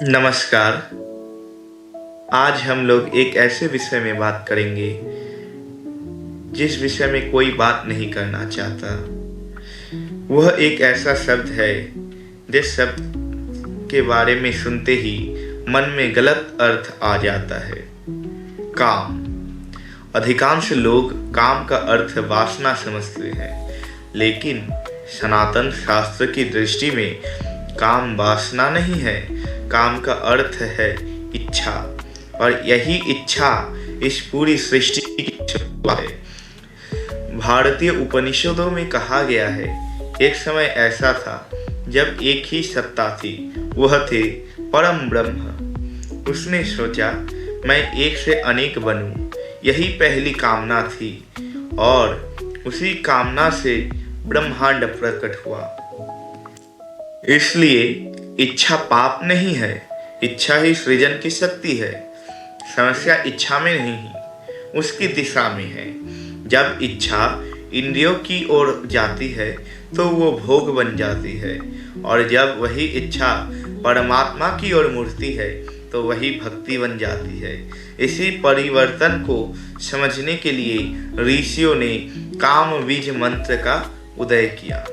नमस्कार। आज हम लोग एक ऐसे विषय में बात करेंगे जिस विषय में कोई बात नहीं करना चाहता। वह एक ऐसा शब्द है जिस शब्द के बारे में सुनते ही मन में गलत अर्थ आ जाता है। काम। अधिकांश लोग काम का अर्थ वासना समझते हैं, लेकिन सनातन शास्त्र की दृष्टि में काम वासना नहीं है। काम का अर्थ है इच्छा, और यही इच्छा इस पूरी सृष्टि की शुरुआत है। भारतीय उपनिषदों में कहा गया है, एक समय ऐसा था जब एक ही सत्ता थी, वह थे परम ब्रह्म। उसने सोचा मैं एक से अनेक बनूं, यही पहली कामना थी, और उसी कामना से ब्रह्मांड प्रकट हुआ। इसलिए इच्छा पाप नहीं है, इच्छा ही सृजन की शक्ति है। समस्या इच्छा में नहीं, उसकी दिशा में है। जब इच्छा इंद्रियों की ओर जाती है तो वो भोग बन जाती है, और जब वही इच्छा परमात्मा की ओर मुड़ती है तो वही भक्ति बन जाती है। इसी परिवर्तन को समझने के लिए ऋषियों ने काम बीज मंत्र का उदय किया।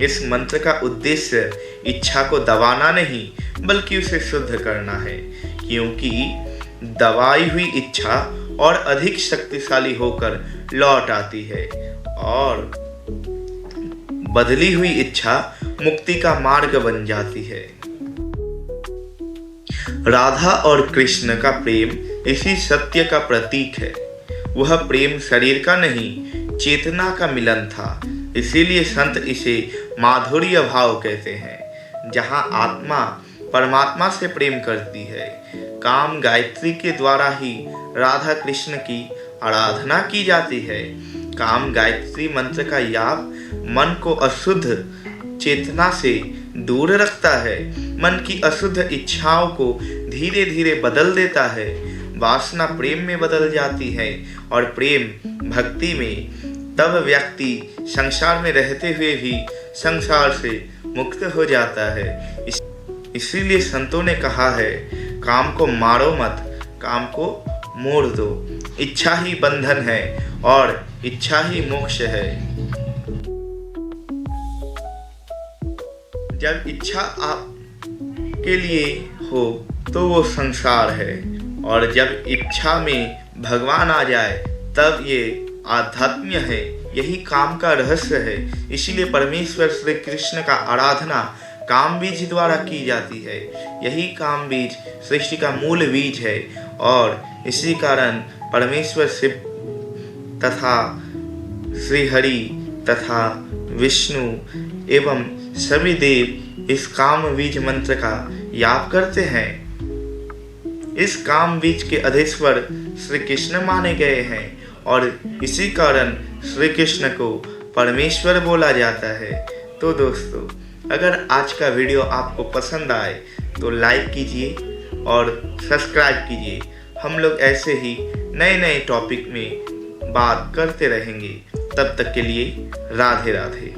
इस मंत्र का उद्देश्य इच्छा को दबाना नहीं, बल्कि उसे शुद्ध करना है, क्योंकि दबाई हुई इच्छा और अधिक शक्तिशाली होकर लौट आती है, और बदली हुई इच्छा मुक्ति का मार्ग बन जाती है। राधा और कृष्ण का प्रेम इसी सत्य का प्रतीक है। वह प्रेम शरीर का नहीं, चेतना का मिलन था। इसीलिए संत इसे माधुर्य भाव कहते हैं, जहाँ आत्मा परमात्मा से प्रेम करती है। काम गायत्री के द्वारा ही राधा कृष्ण की आराधना की जाती है। काम गायत्री मंत्र का याप मन को अशुद्ध चेतना से दूर रखता है, मन की अशुद्ध इच्छाओं को धीरे धीरे बदल देता है। वासना प्रेम में बदल जाती है, और प्रेम भक्ति में। तब व्यक्ति संसार में रहते हुए भी संसार से मुक्त हो जाता है। इसीलिए संतों ने कहा है, काम को मारो मत, काम को मोड़ दो। इच्छा ही बंधन है और इच्छा ही मोक्ष है। जब इच्छा आपके लिए हो तो वो संसार है, और जब इच्छा में भगवान आ जाए तब ये आध्यात्म्य है। यही काम का रहस्य है। इसीलिए परमेश्वर श्री कृष्ण का आराधना काम बीज द्वारा की जाती है। यही काम बीज सृष्टि का मूल बीज है, और इसी कारण परमेश्वर शिव तथा श्री हरि तथा विष्णु एवं सभी देव इस काम बीज मंत्र का याप करते हैं। इस काम बीज के अधीश्वर श्री कृष्ण माने गए हैं, और इसी कारण श्री कृष्ण को परमेश्वर बोला जाता है। तो दोस्तों, अगर आज का वीडियो आपको पसंद आए तो लाइक कीजिए और सब्सक्राइब कीजिए। हम लोग ऐसे ही नए नए टॉपिक में बात करते रहेंगे। तब तक के लिए राधे राधे।